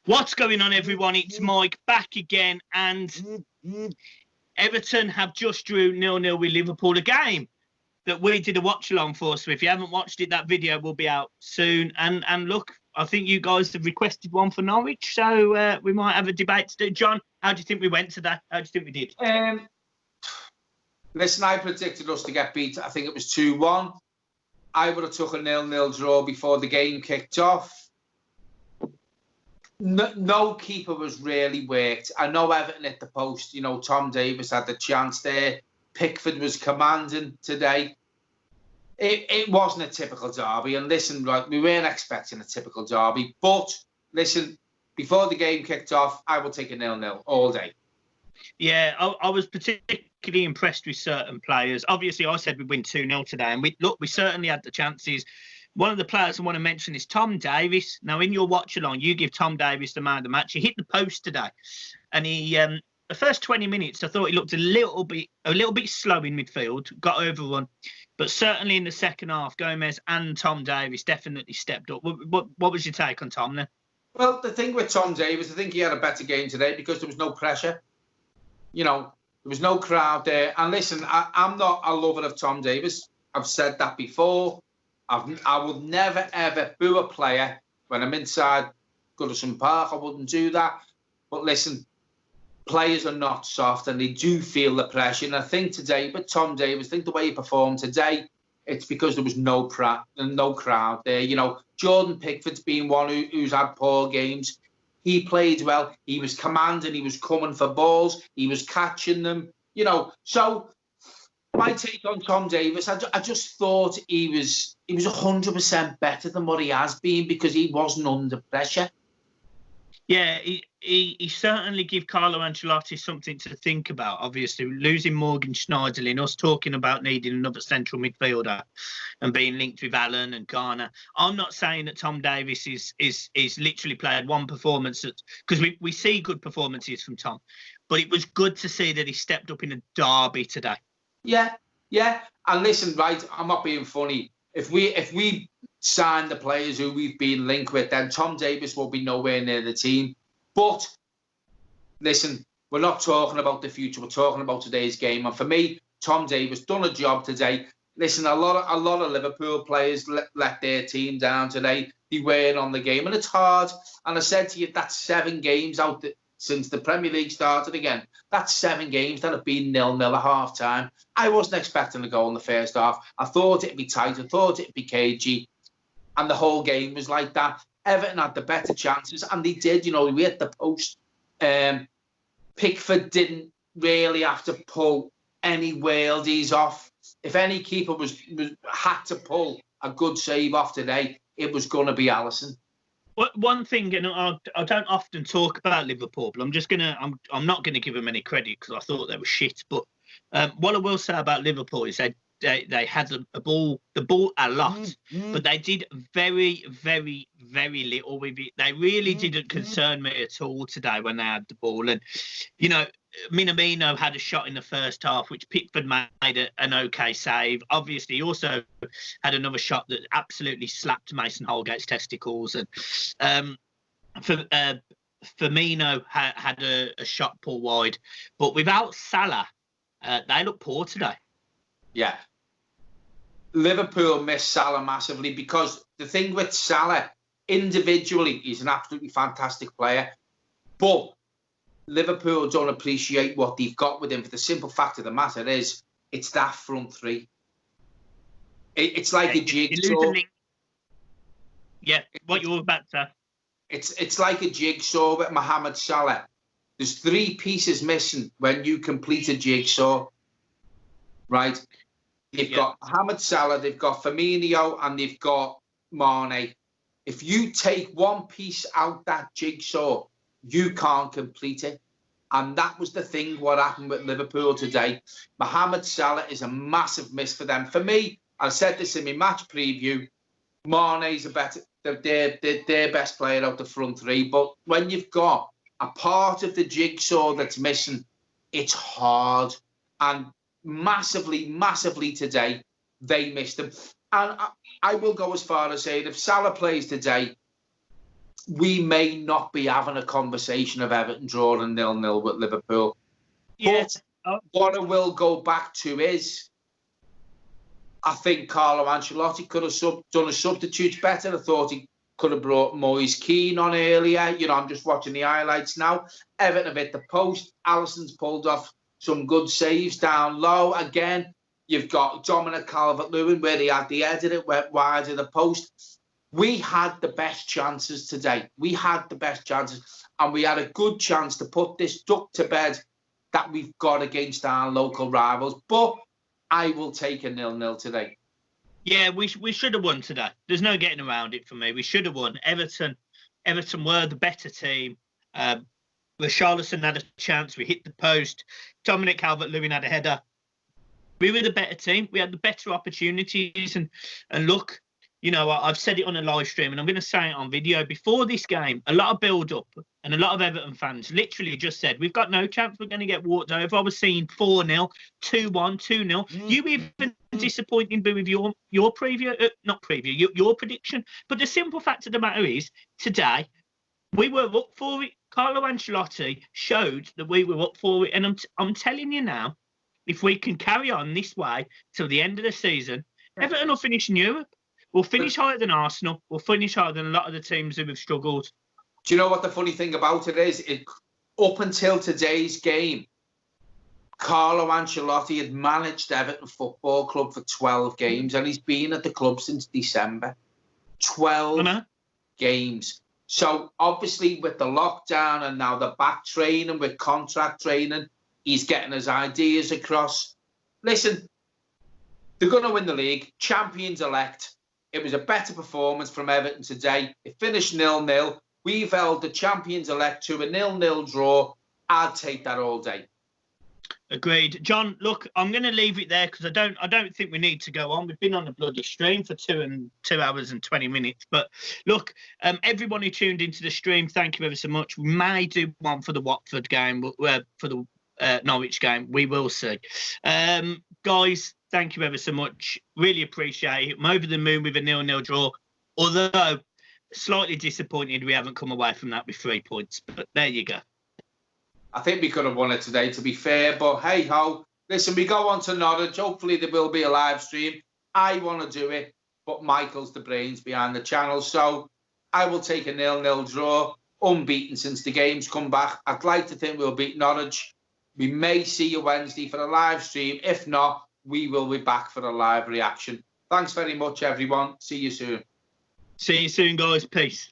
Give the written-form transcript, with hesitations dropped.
What's going on, everyone? It's Mike back again, and Everton have just drew 0-0 with Liverpool, a game that we did a watch-along for. So if you haven't watched it, that video will be out soon. And look, I think you guys have requested one for Norwich, so we might have a debate to do. John, how do you think we went today? How do you think we did? Listen, I predicted us to get beat. I think it was 2-1. I would have took a 0-0 draw before the game kicked off. No keeper was really worked. I know Everton hit the post. You know, Tom Davies had the chance there. Pickford was commanding today. It wasn't a typical derby. And listen, like, we weren't expecting a typical derby. But listen, before the game kicked off, I would take a 0-0 all day. Yeah, I was particularly impressed with certain players. Obviously, I said we'd win 2-0 today. And we certainly had the chances. One of the players I want to mention is Tom Davies. Now, in your watch-along, you give Tom Davies the man of the match. He hit the post today. And he, the first 20 minutes, I thought he looked a little bit slow in midfield, got overrun. But certainly in the second half, Gomez and Tom Davies definitely stepped up. What was your take on Tom then? Well, the thing with Tom Davies, I think he had a better game today because there was no pressure. You know, there was no crowd there. And listen, I'm not a lover of Tom Davies. I've said that before. I would never, ever boo a player when I'm inside Goodison Park. I wouldn't do that. But listen, players are not soft and they do feel the pressure. And I think today, with Tom Davies, I think the way he performed today, it's because there was no crowd there. You know, Jordan Pickford's been one who's had poor games. He played well. He was commanding. He was coming for balls. He was catching them. You know, so my take on Tom Davies, I just thought he was 100% better than what he has been because he wasn't under pressure. Yeah, he certainly gave Carlo Ancelotti something to think about. Obviously, losing Morgan Schneiderlin, us talking about needing another central midfielder and being linked with Allen and Garner. I'm not saying that Tom Davies is literally played one performance, because we see good performances from Tom, but it was good to see that he stepped up in a derby today. Yeah. And listen, right, I'm not being funny. If we sign the players who we've been linked with, then Tom Davies will be nowhere near the team. But listen, we're not talking about the future. We're talking about today's game. And for me, Tom Davies done a job today. Listen, a lot of Liverpool players let their team down today. They weren't on the game, and it's hard. And I said to you, that's 7 games out since the Premier League started again. That's 7 games that have been 0-0 at half-time. I wasn't expecting a goal in the first half. I thought it'd be tight. I thought it'd be cagey. And the whole game was like that. Everton had the better chances, and they did. You know, we hit the post. Pickford didn't really have to pull any worldies off. If any keeper had to pull a good save off today, it was going to be Alisson. One thing, and I don't often talk about Liverpool, but I'm not gonna give them any credit because I thought they were shit. But what I will say about Liverpool is they had the ball a lot, but they did very, very, very little with it. They really didn't concern me at all today when they had the ball. And you know, Minamino had a shot in the first half, which Pickford made an okay save. Obviously, he also had another shot that absolutely slapped Mason Holgate's testicles. And Firmino had a shot pulled wide. But without Salah, they look poor today. Yeah. Liverpool missed Salah massively because the thing with Salah, individually, he's an absolutely fantastic player. But Liverpool don't appreciate what they've got with him for the simple fact of the matter is it's that front three. It's like a jigsaw. Yeah, what you were about to say. It's like a jigsaw with Mohamed Salah. There's 3 pieces missing when you complete a jigsaw, right? They've got Mohamed Salah, they've got Firmino, and they've got Mane. If you take one piece out that jigsaw, you can't complete it. And that was the thing, what happened with Liverpool today. Mohamed Salah is a massive miss for them. For me, I said this in my match preview, Mane's their best player out the front 3. But when you've got a part of the jigsaw that's missing, it's hard. And massively today, they missed him. And I will go as far as saying if Salah plays today, we may not be having a conversation of Everton drawing 0-0 with Liverpool. Yes. But what I will go back to is, I think Carlo Ancelotti could have done his substitutes better. I thought he could have brought Moise Keane on earlier. You know, I'm just watching the highlights now. Everton have hit the post. Alisson's pulled off some good saves down low. Again, you've got Dominic Calvert-Lewin, where he had the header, it went wide of the post. We had the best chances today. We had the best chances. And we had a good chance to put this duck to bed that we've got against our local rivals. But I will take a 0-0 today. Yeah, we should have won today. There's no getting around it for me. We should have won. Everton were the better team. Richarlison had a chance. We hit the post. Dominic Calvert-Lewin had a header. We were the better team. We had the better opportunities. And look, you know, I've said it on a live stream and I'm going to say it on video. Before this game, a lot of build-up and a lot of Everton fans literally just said, we've got no chance, we're going to get walked over. I was seeing 4-0, 2-1, 2-0. You even disappointed me with your preview, not preview, your prediction. But the simple fact of the matter is, today, we were up for it. Carlo Ancelotti showed that we were up for it. And I'm telling you now, if we can carry on this way till the end of the season, Everton will finish in Europe. We'll finish higher than Arsenal. We'll finish higher than a lot of the teams who have struggled. Do you know what the funny thing about it is? Up until today's game, Carlo Ancelotti had managed Everton Football Club for 12 games and he's been at the club since December. 12 games. So obviously with the lockdown and now the back training, with contract training, he's getting his ideas across. Listen, they're going to win the league. Champions elect. It was a better performance from Everton today. It finished 0-0. We've held the champions elect to a 0-0 draw. I'd take that all day. Agreed. John, look, I'm going to leave it there because I don't think we need to go on. We've been on the bloody stream for 2 hours and 20 minutes. But look, everyone who tuned into the stream, thank you ever so much. We may do one for the Watford game, for the Norwich game. We will see. Guys, thank you ever so much. Really appreciate it. I'm over the moon with a 0-0 draw. Although, slightly disappointed we haven't come away from that with 3 points. But there you go. I think we could have won it today, to be fair. But hey-ho. Listen, we go on to Norwich. Hopefully there will be a live stream. I want to do it. But Michael's the brains behind the channel. So I will take a 0-0 draw. Unbeaten since the game's come back. I'd like to think we'll beat Norwich. We may see you Wednesday for a live stream. If not, we will be back for a live reaction. Thanks very much, everyone. See you soon. See you soon, guys. Peace.